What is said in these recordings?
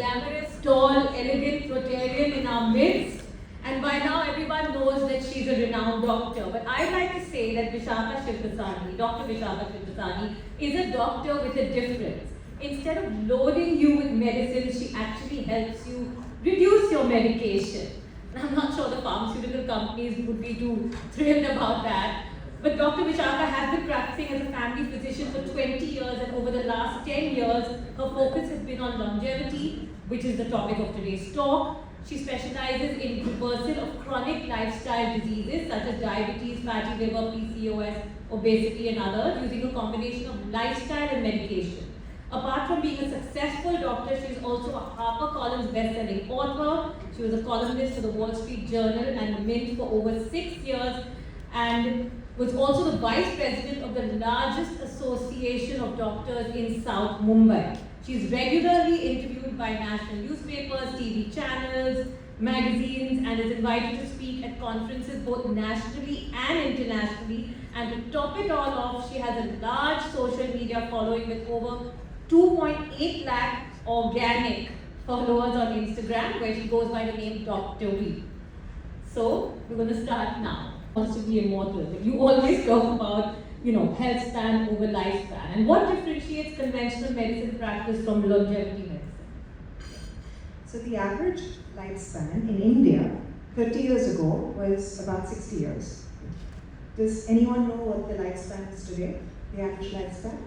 glamorous, tall, elegant Rotarian in our midst. And by now everyone knows that she's a renowned doctor. But I'd like to say that Vishaka Shivdasani, Dr. Vishaka Shivdasani, is a doctor with a difference. Instead of loading you with medicines, she actually helps you reduce your medication. And I'm not sure the pharmaceutical companies would be too thrilled about that. But Dr. Vishaka has been practicing as a family physician for 20 years, and over the last 10 years, her focus has been on longevity, which is the topic of today's talk. She specializes in reversal of chronic lifestyle diseases such as diabetes, fatty liver, PCOS, obesity, and others, using a combination of lifestyle and medication. Apart from being a successful doctor, she is also a HarperCollins best-selling author. She was a columnist for the Wall Street Journal and the Mint for over 6 years, and was also the vice president of the largest association of doctors in South Mumbai. She's regularly interviewed by national newspapers, TV channels, magazines, and is invited to speak at conferences both nationally and internationally. And to top it all off, she has a large social media following with over 2.8 lakh organic followers on Instagram, where she goes by the name Dr. V. So, we're going to start now. Wants to be immortal. You always talk about, health span over lifespan. And what differentiates conventional medicine practice from longevity medicine? So the average lifespan in India 30 years ago was about 60 years. Does anyone know what the lifespan is today? The average lifespan?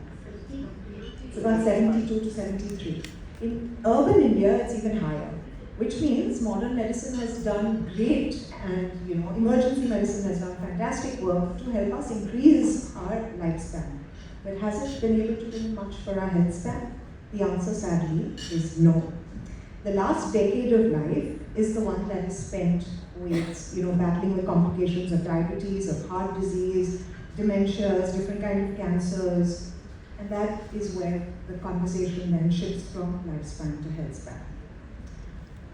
It's about 72 to 73. In urban India, it's even higher, which means modern medicine has done great, and emergency medicine has done fantastic work to help us increase our lifespan. But has it been able to do much for our health span? The answer, sadly, is no. The last decade of life is the one that is spent with, battling with complications of diabetes, of heart disease, dementias, different kinds of cancers, and that is where the conversation then shifts from lifespan to health span.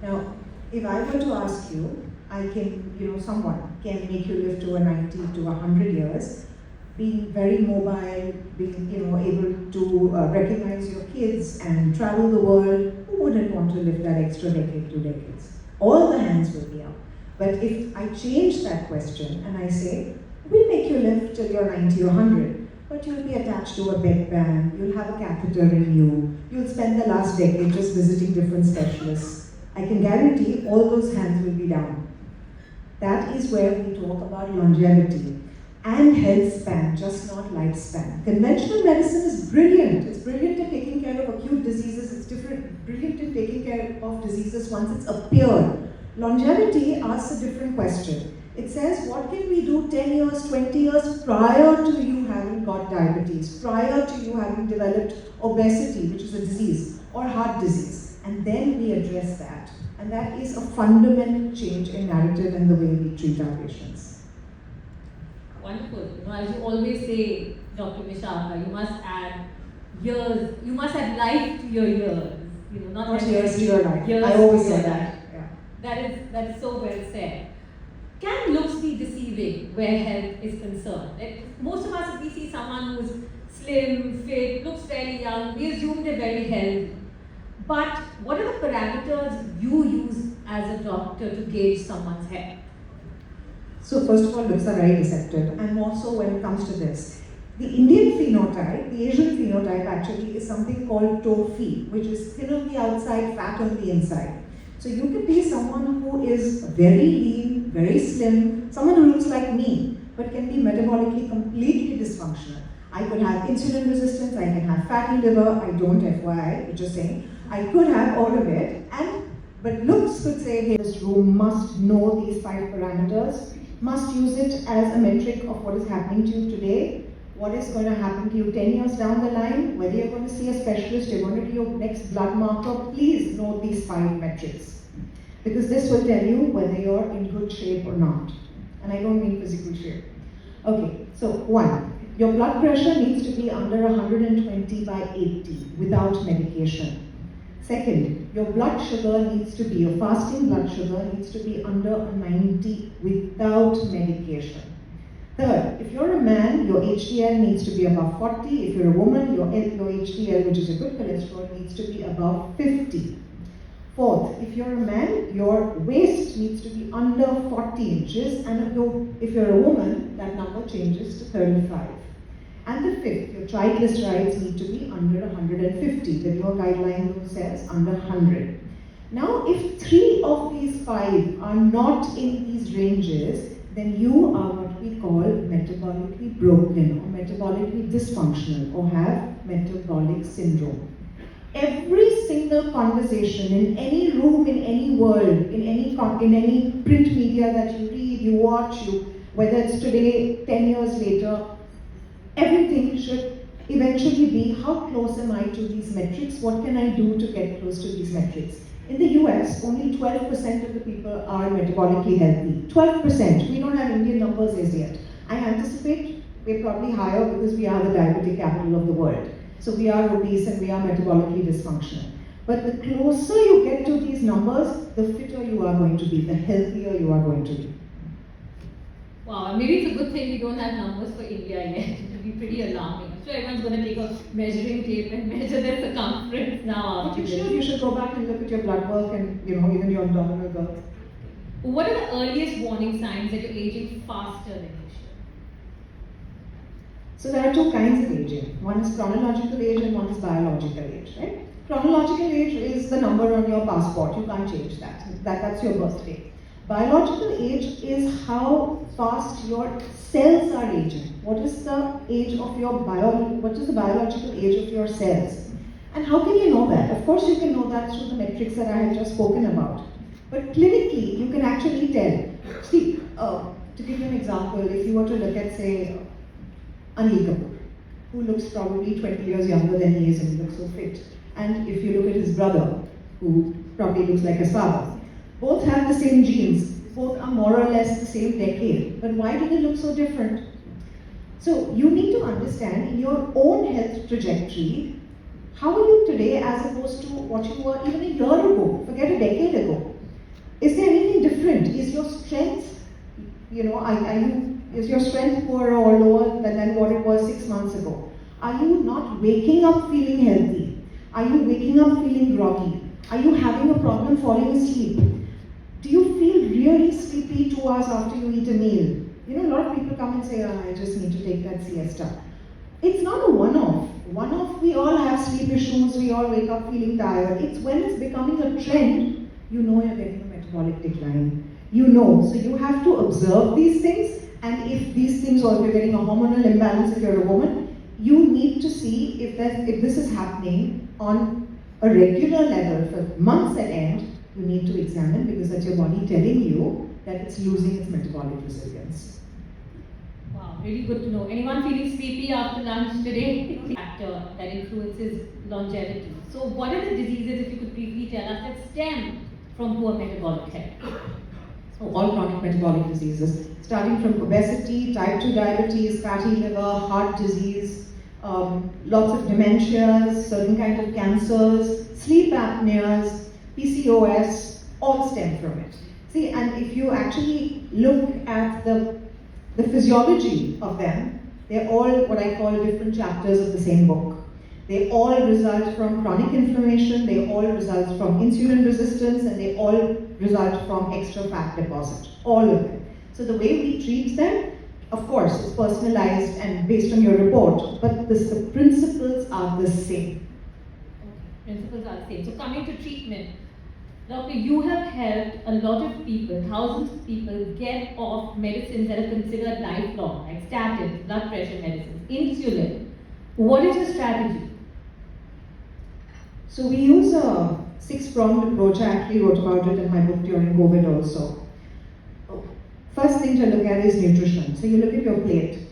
Now, if I were to ask you, I can, someone can make you live to a 90 to 100 years, being very mobile, being, able to recognize your kids and travel the world. Who wouldn't want to live that extra decade, 2 decades? All the hands will be up. But if I change that question and I say, we'll make you live till you're 90 or 100, but you'll be attached to a bedpan, you'll have a catheter in you, you'll spend the last decade just visiting different specialists, I can guarantee all those hands will be down. That is where we talk about longevity and health span, just not lifespan. Conventional medicine is brilliant. It's brilliant in taking care of acute diseases. It's brilliant in taking care of diseases once it's appeared. Longevity asks a different question. It says, what can we do 10 years, 20 years prior to you having got diabetes, prior to you having developed obesity, which is a disease, or heart disease? And then we address that. And that is a fundamental change in narrative and the way we treat our patients. Wonderful. As you always say, Dr. Vishaka, you must add years, you must add life to your years. Not years to your life. Years I always to your say life. that. That is so well said. Can looks be deceiving where health is concerned? Most of us, if we see someone who's slim, fit, looks fairly young, we assume they're very healthy. But what are the parameters you use as a doctor to gauge someone's health? So first of all, looks are very deceptive, and more so when it comes to this. The Indian phenotype, the Asian phenotype actually is something called TOFI, which is thin on the outside, fat on the inside. So you could be someone who is very lean, very slim, someone who looks like me, but can be metabolically completely dysfunctional. I could have insulin resistance, I can have fatty liver, I don't FYI, I'm just saying. I could have all of it, but looks could say, hey, this room must know these 5 parameters, must use it as a metric of what is happening to you today, what is going to happen to you 10 years down the line, whether you're going to see a specialist, you're going to do your next blood marker, please note these 5 metrics. Because this will tell you whether you're in good shape or not. And I don't mean physical shape. Okay, so 1, your blood pressure needs to be under 120 by 80 without medication. Second, your blood sugar needs to be, your fasting blood sugar needs to be under 90 without medication. Third, if you're a man, your HDL needs to be above 40. If you're a woman, your HDL, which is a good cholesterol, needs to be above 50. Fourth, if you're a man, your waist needs to be under 40 inches, and if you're a woman, that number changes to 35. And the fifth, your triglycerides need to be under 150. The newer guideline says under 100. Now, if 3 of these 5 are not in these ranges, then you are what we call metabolically broken or metabolically dysfunctional or have metabolic syndrome. Every single conversation in any room, in any world, in any print media that you read, you watch, whether it's today, 10 years later, everything should eventually be how close am I to these metrics? What can I do to get close to these metrics? In the US, only 12% of the people are metabolically healthy. 12%. We don't have Indian numbers as yet. I anticipate we're probably higher because we are the diabetic capital of the world. So we are obese and we are metabolically dysfunctional. But the closer you get to these numbers, the fitter you are going to be, the healthier you are going to be. Wow, maybe it's a good thing we don't have numbers for India yet. It will be pretty alarming. I'm sure everyone's going to take a measuring tape and measure their circumference now. But you should go back and look at your blood work and even your abdominal girth. What are the earliest warning signs that you're aging faster than you should? So there are 2 kinds of aging. One is chronological age and one is biological age, right? Chronological age is the number on your passport. You can't change that. That's your birthday. Biological age is how fast your cells are aging. What is the age of what is the biological age of your cells? And how can you know that? Of course you can know that through the metrics that I have just spoken about. But clinically, you can actually tell. See, to give you an example, if you were to look at, say, Anil Kapoor, who looks probably 20 years younger than he is and he looks so fit. And if you look at his brother, who probably looks like his father, both have the same genes, both are more or less the same decade, but why do they look so different? So you need to understand in your own health trajectory, how are you today as opposed to what you were even a year ago, forget a decade ago. Is there anything different? Is your strength, is your strength poorer or lower than what it was 6 months ago? Are you not waking up feeling healthy? Are you waking up feeling groggy? Are you having a problem falling asleep? Do you feel really sleepy 2 hours after you eat a meal? A lot of people come and say, I just need to take that siesta. It's not a one-off. One-off, we all have sleep issues, we all wake up feeling tired. It's when it's becoming a trend, you know you're getting a metabolic decline. So you have to observe these things, and if these things, or if you're getting a hormonal imbalance if you're a woman, you need to see if this is happening on a regular level for months at end. You need to examine, because that's your body telling you that it's losing its metabolic resilience. Wow, really good to know. Anyone feeling sleepy after lunch today? Factor that influences longevity. So what are the diseases, if you could briefly tell us, that stem from poor metabolic health? So all chronic metabolic diseases, starting from obesity, type 2 diabetes, fatty liver, heart disease, lots of dementias, certain kinds of cancers, sleep apneas, PCOS, all stem from it. See, and if you actually look at the physiology of them, they're all what I call different chapters of the same book. They all result from chronic inflammation, they all result from insulin resistance, and they all result from extra fat deposit, all of them. So the way we treat them, of course, is personalized and based on your report, but the principles are the same. Okay, principles are the same. So coming to treatment, Doctor, you have helped a lot of people, thousands of people, get off medicines that are considered lifelong, like statins, blood pressure medicines, insulin. What is your strategy? So we use a 6-pronged approach. I actually wrote about it in my book during COVID also. First thing to look at is nutrition. So you look at your plate.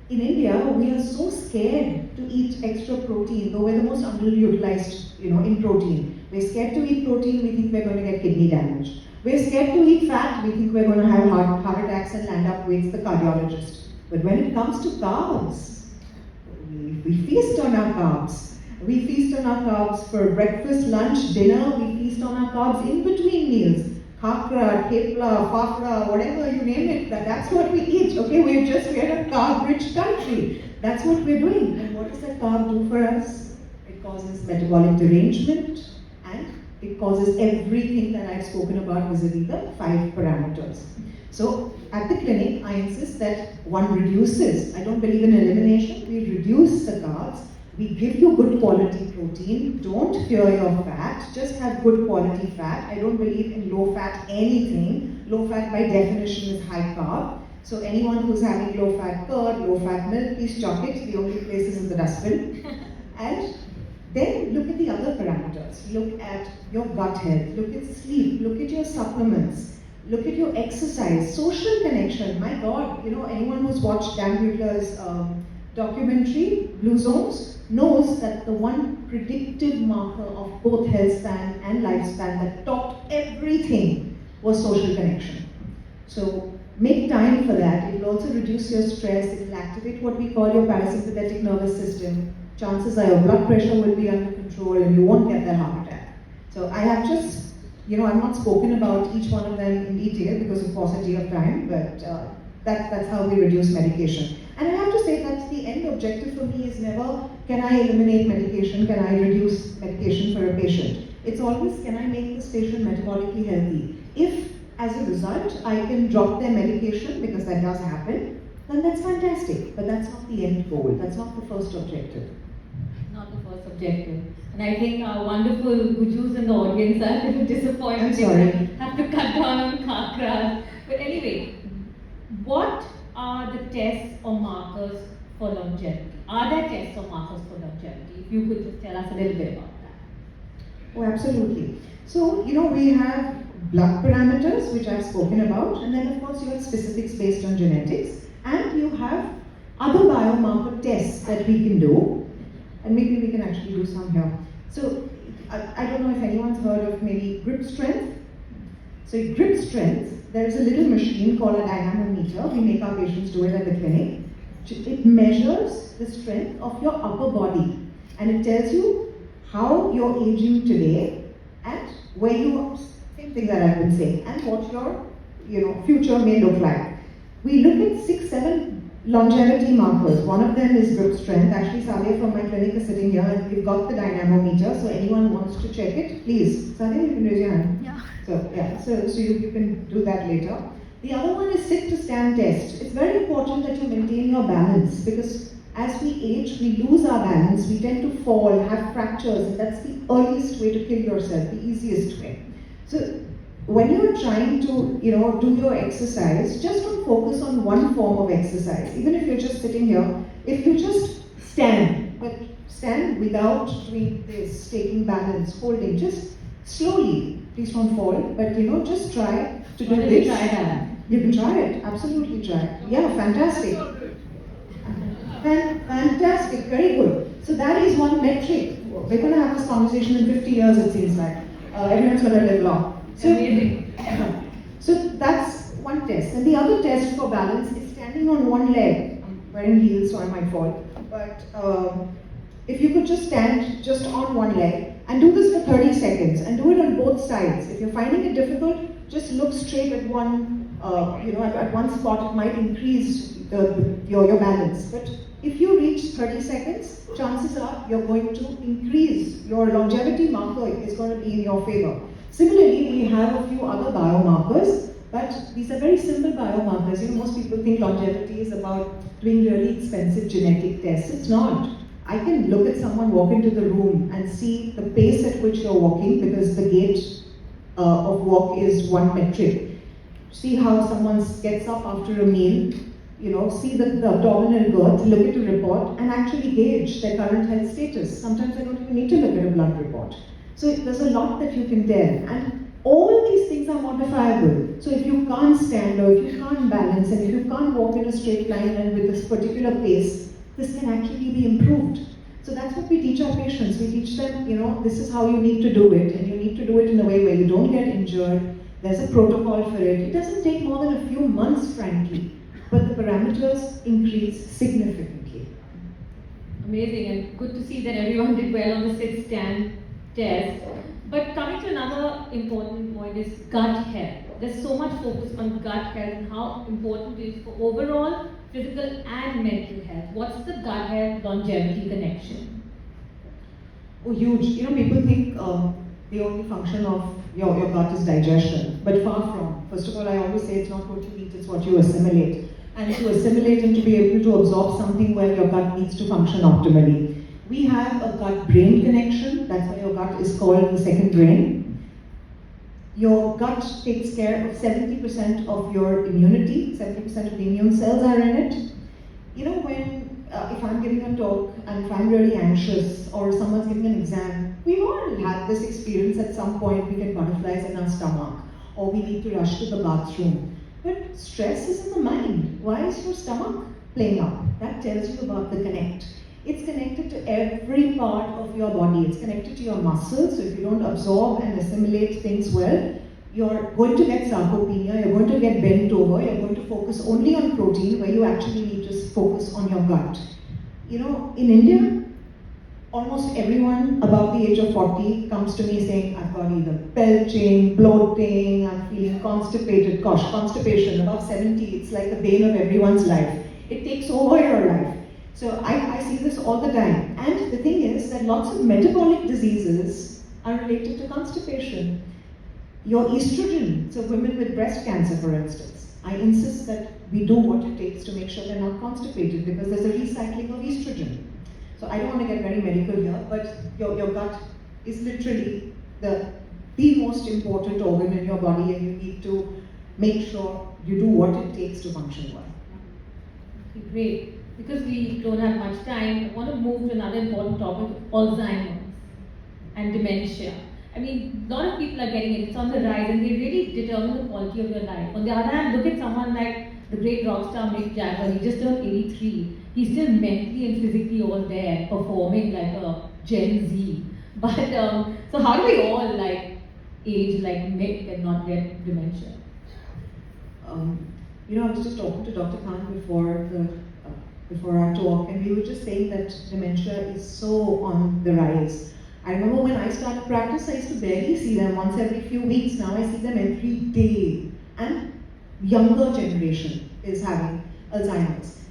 In India, we are so scared to eat extra protein, though we're the most underutilized, in protein. We're scared to eat protein, we think we're going to get kidney damage. We're scared to eat fat, we think we're going to have heart attacks and land up with the cardiologist. But when it comes to carbs, we feast on our carbs. We feast on our carbs for breakfast, lunch, dinner. We feast on our carbs in between meals. Khakra, thepla, fafra, whatever you name it, that's what we eat. Okay, we're a carb-rich country. That's what we're doing. And what does that carb do for us? It causes metabolic derangement and It causes everything that I've spoken about vis-a-vis the 5 parameters. So at the clinic, I insist that one reduces. I don't believe in elimination. We reduce the carbs. We give you good quality protein. Don't fear your fat. Just have good quality fat. I don't believe in low fat anything. Low fat by definition is high carb. So anyone who's having low fat curd, low fat milk, please chuck it. The only place is in the dustbin. And then look at the other parameters. Look at your gut health. Look at sleep. Look at your supplements. Look at your exercise, social connection. My God, anyone who's watched Dan Buettler's documentary, Blue Zones, knows that the one predictive marker of both health span and lifespan that topped everything was social connection. So make time for that. It will also reduce your stress. It will activate what we call your parasympathetic nervous system. Chances are your blood pressure will be under control and you won't get that heart attack. So I have just I've not spoken about each one of them in detail because of paucity of time, but that's how we reduce medication. And I have to say that the end objective for me is never, can I eliminate medication, can I reduce medication for a patient? It's always, can I make this patient metabolically healthy? If, as a result, I can drop their medication, because that does happen, then that's fantastic. But that's not the end goal, that's not the first objective. Not the first objective. And I think our wonderful gujus in the audience are a little disappointed. I'm sorry. They have to cut down on khakras. But anyway, what are the tests or markers for longevity? Are there tests or markers for longevity? If you could just tell us a little bit about that. Oh, absolutely. So, we have blood parameters, which I've spoken about, and then of course you have specifics based on genetics, and you have other biomarker tests that we can do. And maybe we can actually do some here. So, I don't know if anyone's heard of maybe grip strength. So grip strength, there is a little machine called a dynamometer. We make our patients do it at the clinic. It measures the strength of your upper body. And it tells you how you're aging today and where you are, same thing that I've been saying, and what your future may look like. We look at 6, 7 longevity markers. One of them is grip strength. Actually, Sadia from my clinic is sitting here and we've got the dynamometer, so anyone wants to check it, please. Sadia, you can raise your hand. Yeah. So you can do that later. The other one is sit to stand test. It's very important that you maintain your balance, because as we age, we lose our balance, we tend to fall, have fractures, and that's the earliest way to kill yourself, the easiest way. So when you're trying to, do your exercise, just don't focus on one form of exercise. Even if you're just sitting here, if you just stand, but stand without doing this, taking balance, holding, just slowly, please don't fall, but just try to do this. Try that. You can try it, absolutely try it. Yeah, fantastic. Fantastic, very good. So that is one metric. We're going to have this conversation in 50 years, it seems like. Everyone's going to live long. So that's one test. And the other test for balance is standing on one leg. I'm wearing heels, so I might fall. But if you could just stand just on one leg and do this for 30 seconds and do it on both sides. If you're finding it difficult, just look straight at one, at one spot. It might increase your balance. But if you reach 30 seconds, chances are you're going to increase. Your longevity marker is going to be in your favor. Similarly, we have a few other biomarkers, but these are very simple biomarkers. Most people think longevity is about doing really expensive genetic tests. It's not. I can look at someone walk into the room and see the pace at which you're walking, because the gait of walk is one metric. See how someone gets up after a meal, see the abdominal girth, look at a report, and actually gauge their current health status. Sometimes I don't even need to look at a blood report. So there's a lot that you can tell, and all these things are modifiable. So if you can't stand, or if you can't balance, and if you can't walk in a straight line and with this particular pace, this can actually be improved. So that's what we teach our patients. We teach them, this is how you need to do it, and you need to do it in a way where you don't get injured. There's a protocol for it. It doesn't take more than a few months, frankly, but the parameters increase significantly. Amazing, and good to see that everyone did well on the sit-stand test. But coming to another important point is gut health. There's so much focus on gut health and how important it is for overall physical and mental health. What's the gut health longevity connection? Oh, huge. People think the only function of your gut is digestion, but far from. First of all, I always say it's not what you eat, it's what you assimilate. And to assimilate and to be able to absorb something well, your gut needs to function optimally. We have a gut-brain connection, that's why your gut is called the second brain. Your gut takes care of 70% of your immunity, 70% of the immune cells are in it. You know, when, if I'm giving a talk and if I'm really anxious or someone's giving an exam, we've all had this experience at some point, we get butterflies in our stomach or we need to rush to the bathroom. But stress is in the mind. Why is your stomach playing up? That tells you about the connect. It's connected to every part of your body. It's connected to your muscles, so if you don't absorb and assimilate things well, you're going to get sarcopenia, you're going to get bent over, you're going to focus only on protein where you actually need to focus on your gut. You know, in India, almost everyone above the age of 40 comes to me saying, I've got either belching, bloating, I'm feeling constipated. Gosh, constipation, above 70, it's like the bane of everyone's life. It takes over your life. So I see this all the time. And the thing is that lots of metabolic diseases are related to constipation. Your estrogen, so women with breast cancer, for instance, I insist that we do what it takes to make sure they're not constipated because there's a recycling of estrogen. So I don't want to get very medical here, but your gut is literally the most important organ in your body, and you need to make sure you do what it takes to function well. Okay, great. Because we don't have much time, I want to move to another important topic, Alzheimer's and dementia. I mean, a lot of people are getting it, it's on the rise, and they really determine the quality of your life. On the other hand, look at someone like the great rock star Mick Jagger, he just turned 83. He's still mentally and physically all there, performing like a Gen Z. But, so how do we all like age like Mick and not get dementia? You know, I was just talking to Dr. Khan before our talk, and we were just saying that dementia is so on the rise. I remember when I started practice, I used to barely see them once every few weeks. Now I see them every day. And younger generation is having Alzheimer's.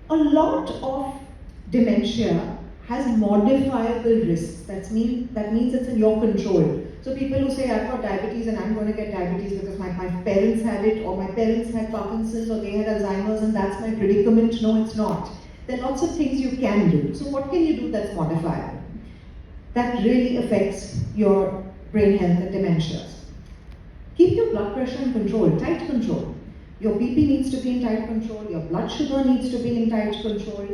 A lot of dementia has modifiable risks. That means it's in your control. So people who say, I've got diabetes and I'm going to get diabetes because my parents had it, or my parents had Parkinson's, or they had Alzheimer's and that's my predicament. No, it's not. There are lots of things you can do. So what can you do that's modifiable? That really affects your brain health and dementias. Keep your blood pressure in control, tight control. Your BP needs to be in tight control, your blood sugar needs to be in tight control,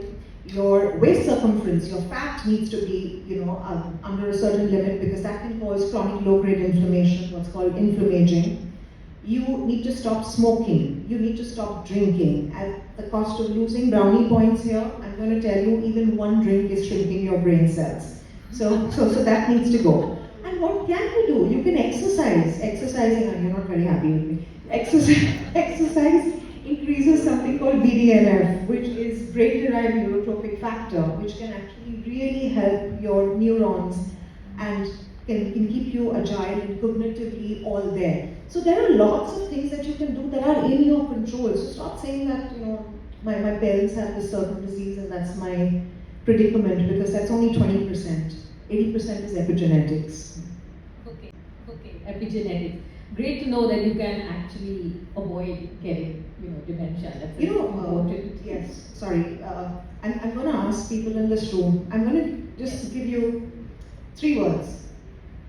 your waist circumference, your fat needs to be, under a certain limit because that can cause chronic low-grade inflammation, what's called inflammaging. You need to stop smoking, you need to stop drinking. At the cost of losing brownie points here, I'm going to tell you even one drink is shrinking your brain cells. So that needs to go. And what can you do? You can exercise. Exercising, and you're not very happy with me. Exercise increases something called BDNF, which is brain-derived neurotrophic factor, which can actually really help your neurons and can keep you agile and cognitively all there. So there are lots of things that you can do that are in your control. So stop saying that, my parents have this certain disease and that's my predicament, because that's only 20%. 80% is epigenetics. Okay, epigenetics. Great to know that you can actually avoid getting, dementia. That's important. Yes, sorry. I'm going to ask people in this room. I'm going to just give you 3 words.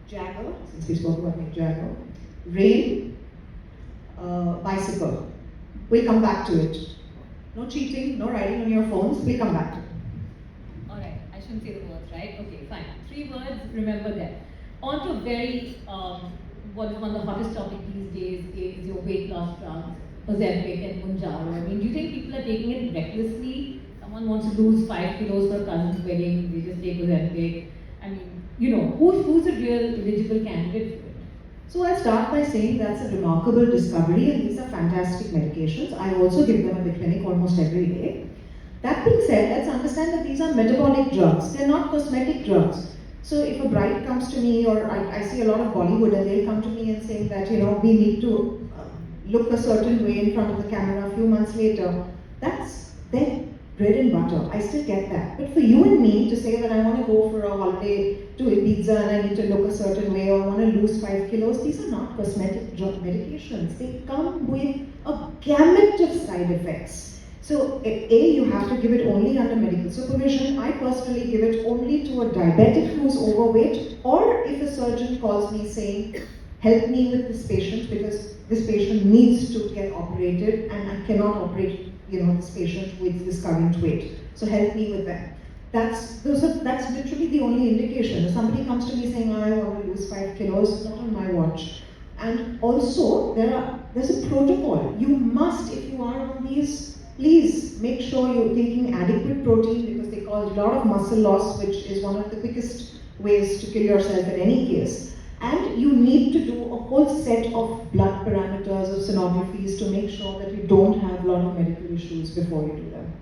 Jagger, since we spoke about Mick Jagger. Rain, bicycle. We'll come back to it. No cheating, no writing on your phones. We'll come back to it. Alright, I shouldn't say the words, right? Okay, fine. 3 words, remember that. On to very, what is one of the hottest topics these days is your weight loss drugs, Ozempic and Mounjaro. I mean, do you think people are taking it recklessly? Someone wants to lose 5 kilos for a cousin's wedding, they just take Ozempic. I mean, who's a real eligible candidate for it? So I'll start by saying that's a remarkable discovery, and these are fantastic medications. I also give them at the clinic almost every day. That being said, let's understand that these are metabolic drugs. They're not cosmetic drugs. So if a bride comes to me, or I see a lot of Bollywood, and they'll come to me and say that, we need to look a certain way in front of the camera a few months later, that's their bread and butter. I still get that. But for you and me to say that I want to go for a holiday to Ibiza and I need to look a certain way, or I want to lose 5 kilos, these are not cosmetic drug medications. They come with a gamut of side effects. So A, you have to give it only under medical supervision. I personally give it only to a diabetic who's overweight, or if a surgeon calls me saying, help me with this patient because this patient needs to get operated and I cannot operate this patient with this current weight. So help me with that. That's literally the only indication. If somebody comes to me saying, I want to lose 5 kilos, not on my watch. And also, there's a protocol. You must, if you are on these, please make sure you're taking adequate protein because they cause a lot of muscle loss, which is one of the quickest ways to kill yourself in any case. And you need to do a whole set of blood parameters of sonographies to make sure that you don't have a lot of medical issues before you do them.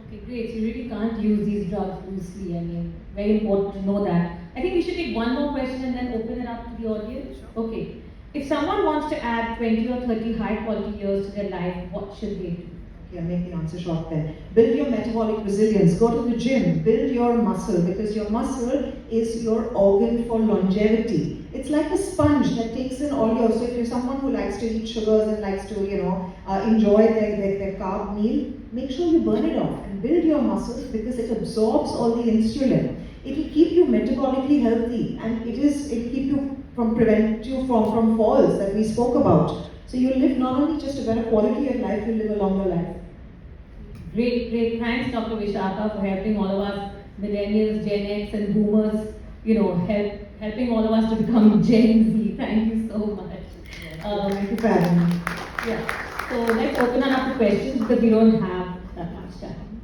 Okay, great. So you really can't use these drugs loosely. I mean, very important to know that. I think we should take one more question and then open it up to the audience. Okay. If someone wants to add 20 or 30 high quality years to their life, what should they do? Okay, I'll make the answer short then. Build your metabolic resilience. Go to the gym. Build your muscle because your muscle is your organ for longevity. It's like a sponge that takes in all your. So if you're someone who likes to eat sugars and likes to, enjoy their carb meal, make sure you burn it off and build your muscles because it absorbs all the insulin. It will keep you metabolically healthy and it'll prevent you from falls that we spoke about. So you'll live not only just a better quality of life, you'll live a longer life. Great. Thanks, Dr. Vishaka, for helping all of us, millennials, Gen X, and boomers, helping all of us to become Gen Z. Thank you so much. Thank you for having me. Yeah. So let's open up to questions because we don't have that much time.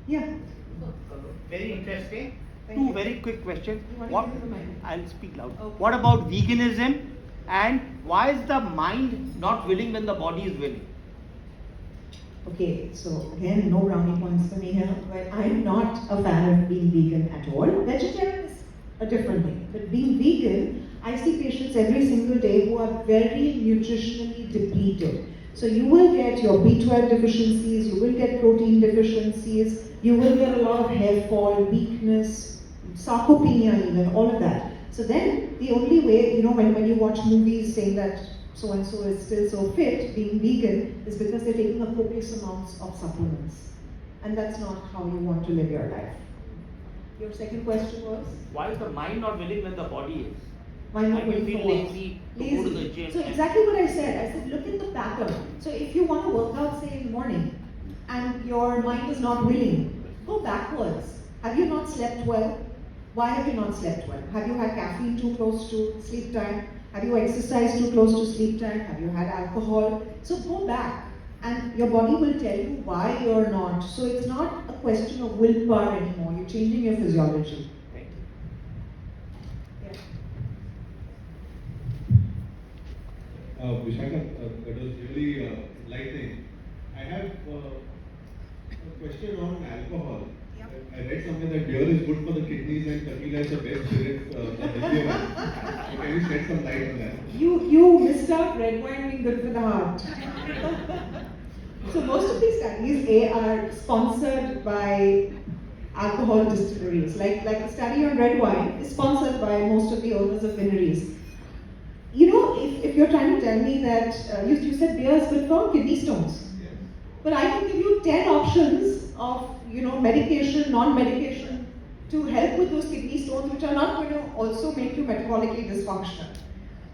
Yeah. Very interesting. Thank Two you. very quick questions. You want to What? give me the mic? I'll speak loud. Okay. What about veganism? And why is the mind not willing when the body is willing? Okay, so again, no brownie points for me here, but I'm not a fan of being vegan at all. Vegetarian is a different thing, but being vegan, I see patients every single day who are very nutritionally depleted. So you will get your B12 deficiencies, you will get protein deficiencies, you will get a lot of hair fall, weakness, sarcopenia even, all of that. So then the only way, when you watch movies saying that so-and-so is still so fit, being vegan, is because they're taking a copious amounts of supplements. And that's not how you want to live your life. Your second question was? Why is the mind not willing when the body is? Why not Why do you willing feel for what? lazy to go to the gym? So exactly what I said. I said, look at the pattern. So if you want to work out, say in the morning, and your mind is not willing, go backwards. Have you not slept well? Why have you not slept well? Have you had caffeine too close to sleep time? Have you exercised too close to sleep time? Have you had alcohol? So go back and your body will tell you why you're not. So it's not a question of willpower anymore. You're changing your physiology. Thank you. Vishaka, that was really enlightening. I have a question on alcohol. I read somewhere that beer is good for the kidneys and tequila is the best spirit, the healthier one. So can you shed some light on that? You missed out red wine being good for the heart. So most of these studies are sponsored by alcohol distilleries. Like the study on red wine is sponsored by most of the owners of wineries. If you're trying to tell me that you said beer is good for kidney stones, Yes. but I can give you 10 options of medication, non-medication to help with those kidney stones, which are not going to also make you metabolically dysfunctional.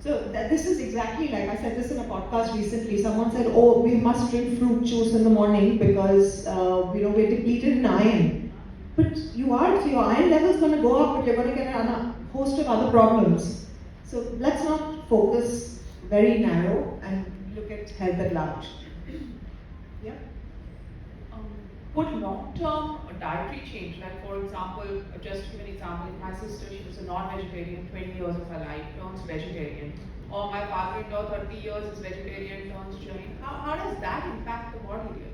So this is exactly like I said this in a podcast recently. Someone said, "Oh, we must drink fruit juice in the morning because we're depleted in iron." But so your iron level is going to go up, but you're going to get a host of other problems. So let's not focus very narrow and look at health at large. Yeah. Would long-term dietary change, like for example, just to give an example, my sister, she was a non-vegetarian, 20 years of her life, turns vegetarian, or my father-in-law, 30 years is vegetarian, turns Jain. How does that impact the body really?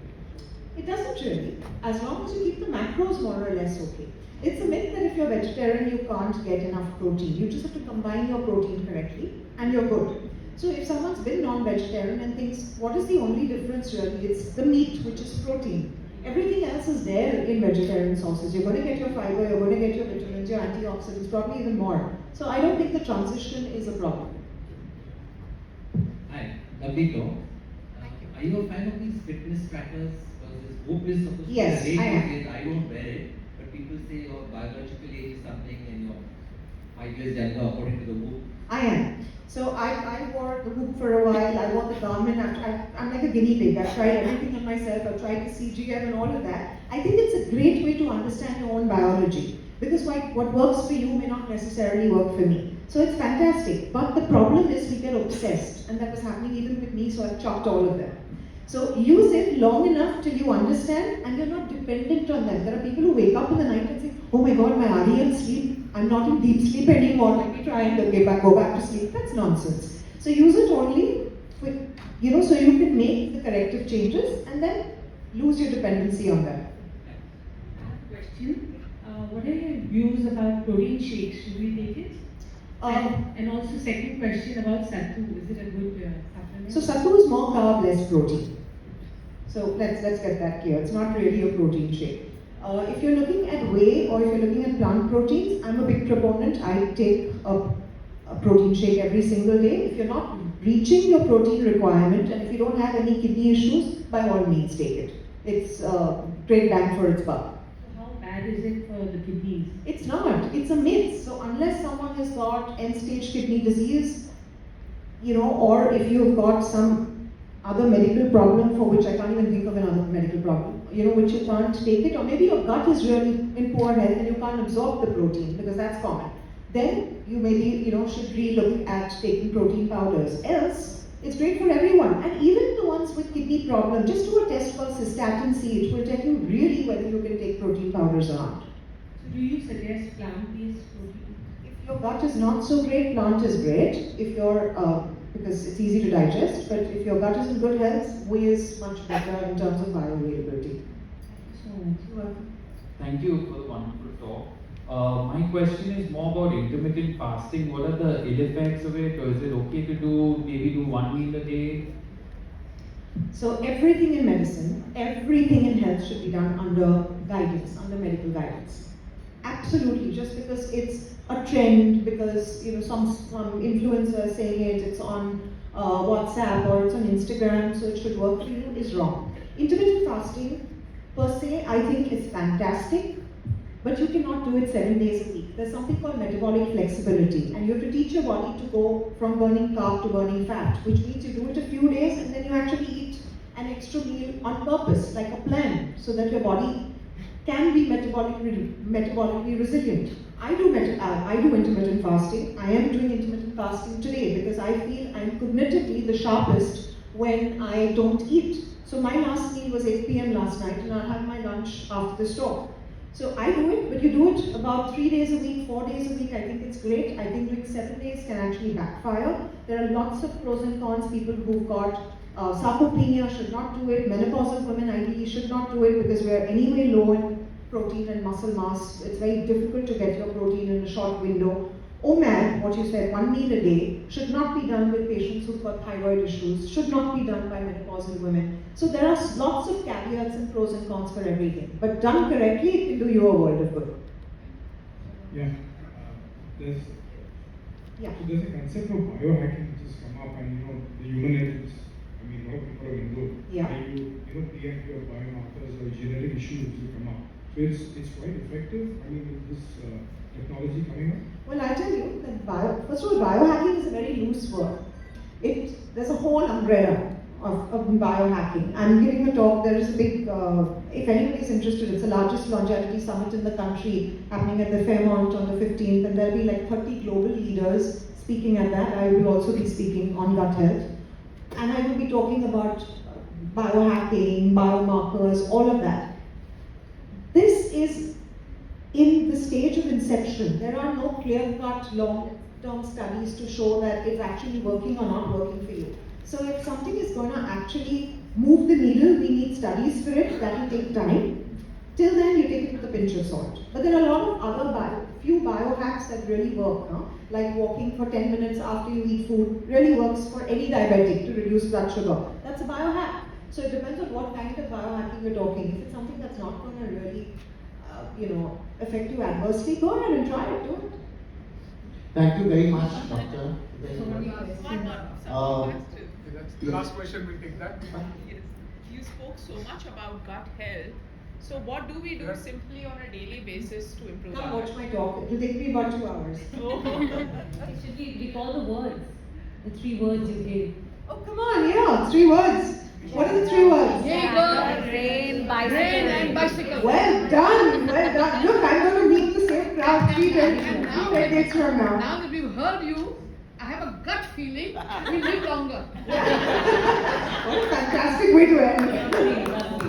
It doesn't really, as long as you keep the macros more or less okay. It's a myth that if you're vegetarian, you can't get enough protein. You just have to combine your protein correctly, and you're good. So if someone's been non-vegetarian and thinks, what is the only difference really? It's the meat, which is protein. Everything else is there in vegetarian sources. You're going to get your fiber, you're going to get your vitamins, your antioxidants, probably even more. So I don't think the transition is a problem. Hi, lovely talk. Are you a fan of these fitness trackers? Because this Whoop is supposed to Yes, be I am. age. I don't wear it, but people say your biological age is something and you're 5 years younger according to the Whoop. I am. So I wore the Whoop for a while, I wore the Garmin, I'm like a guinea pig. I've tried everything on myself, I've tried the CGM and all of that. I think it's a great way to understand your own biology. Because what works for you may not necessarily work for me. So it's fantastic. But the problem is we get obsessed. And that was happening even with me, so I've chopped all of them. So use it long enough till you understand and you're not dependent on them. There are people who wake up in the night and say, oh my god, my REM sleep, I'm not in deep sleep anymore, let me try and go back to sleep. That's nonsense. So use it only with, so you can make the corrective changes and then lose your dependency on them. I have a question. What are your views about protein shakes? Should we take it? And also second question about sattu. Is it a good supplement? So sattu is more carb, less protein. So let's get that clear. It's not really a protein shake. If you're looking at whey or if you're looking at plant proteins, I'm a big proponent. I take a protein shake every single day. If you're not reaching your protein requirement and if you don't have any kidney issues, by all means take it. It's great bang for its buck. How bad is it for the kidneys? It's not. It's a myth. So unless someone has got end-stage kidney disease, or if you've got some other medical problem for which I can't even think of another medical problem, which you can't take it, or maybe your gut is really in poor health and you can't absorb the protein because that's common. Then you maybe, should re-look at taking protein powders. Else, it's great for everyone. And even the ones with kidney problem, just do a test called cystatin C. It will tell you really whether you can take protein powders or not. So do you suggest plant-based protein? If your gut is not so great, plant is great. If you're, because it's easy to digest, but if your gut is in good health, whey is much better in terms of bioavailability. Thank you for the wonderful talk. My question is more about intermittent fasting. What are the ill effects of it, or is it okay to do 1 meal a day? So everything in medicine, everything in health should be done under guidance, under medical guidance. Absolutely, just because it's a trend, because some influencer is saying it's on WhatsApp or it's on Instagram, so it should work for you, is wrong. Intermittent fasting per se, I think is fantastic, but you cannot do it 7 days a week. There's something called metabolic flexibility, and you have to teach your body to go from burning carb to burning fat, which means you do it a few days and then you actually eat an extra meal on purpose, like a plan, so that your body can be metabolically resilient. I do intermittent fasting. I am doing intermittent fasting today because I feel I'm cognitively the sharpest when I don't eat. So my last meal was 8 p.m. last night and I'll have my lunch after this talk. So I do it, but you do it about 3 days a week, 4 days a week. I think it's great. I think doing 7 days can actually backfire. There are lots of pros and cons. People who've got sarcopenia should not do it. Menopausal women ideally should not do it because we're anyway low in protein and muscle mass. It's very difficult to get your protein in a short window. OMAD, what you said, 1 meal a day, should not be done with patients who've got thyroid issues, should not be done by menopausal women. So there are lots of caveats and pros and cons for everything. But done correctly, it can do you a world of good. Yeah, there's a concept of biohacking which has come up, and the human elements. A lot of people are into Yeah. how you preempt your biomarkers or genetic issues will come up. So it's quite effective. With this technology coming up. Well, I tell you that first of all, biohacking is a very loose word. There's a whole umbrella of biohacking. I'm giving a talk. There is a big, if anybody is interested, it's the largest longevity summit in the country happening at the Fairmont on the 15th, and there'll be like 30 global leaders speaking at that. I will also be speaking on gut health. And I will be talking about biohacking, biomarkers, all of that. This is in the stage of inception. There are no clear-cut, long-term studies to show that it's actually working or not working for you. So if something is going to actually move the needle, we need studies for it. That will take time. Till then, you take it with a pinch of salt. But there are a lot of other few biohacks that really work, like walking for 10 minutes after you eat food really works for any diabetic to reduce blood sugar. That's a biohack. So it depends on what kind of biohacking you're talking. If it's something that's not going to really, affect you adversely, go ahead and try it. Do it. Thank you very much, Doctor. The last question, we'll take that. Yes. You spoke so much about gut health. So what do we do simply on a daily basis to improve Come our watch gut? my talk. It will take me about 2 hours. Should we recall the words? The 3 words you gave. Oh, come on, yeah, 3 words. What are the 3 words? Rain, bicycle. Well done, well done. Look, I'm going to meet the same crowd 3 decades from now. Now that we've heard you, I have a gut feeling we live longer. What a fantastic way to end.